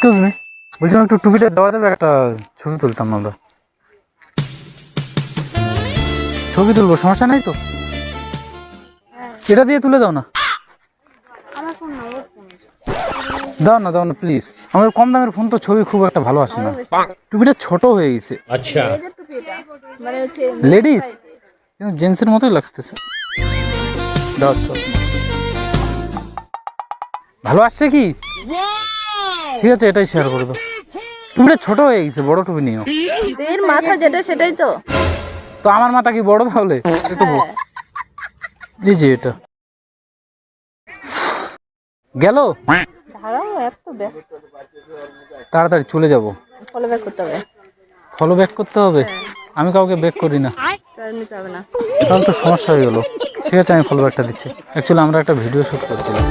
Excuse me, বলছিলাম একটু টুপিটা দেওয়া যাবে, একটা ছবি তুলতাম আমরা। ছবি তুলবো, সমস্যা নাই তো? এটা দিয়ে তুলে দাও না, দাও না দাও না প্লিজ। আমাদের কম দামের ফোন তো, ছবি খুব একটা ভালো আসে না। টুপিটা ছোট হয়ে গেছে। আচ্ছা, লেডিস কিন্তু জেন্টসের মতোই লাগতেছে। দাও চশমা। ভালো আসছে কি? ঠিক আছে, এটাই শেয়ার করে দাও। টুপিটা ছোট হয়ে গেছে, বড় টুপি নিও। এর মাথা যেটা সেটাই তো। তো আমার মাথা কি বড় তাহলে? একটু এই যে এটা গেল। দাঁড়াও, এত ব্যস্ত। তাড়াতাড়ি চলে যাব। ফলো ব্যাক করতে হবে। ফলো ব্যাক করতে হবে? আমি কাউকে ব্যাক করি না। তাহলে নিতে হবে না। তাহলে তো সমস্যা হয়ে গেল। ঠিক আছে, আমি ফলো ব্যাকটা দিচ্ছি। অ্যাকচুয়ালি আমরা একটা ভিডিও শ্যুট করছিলাম।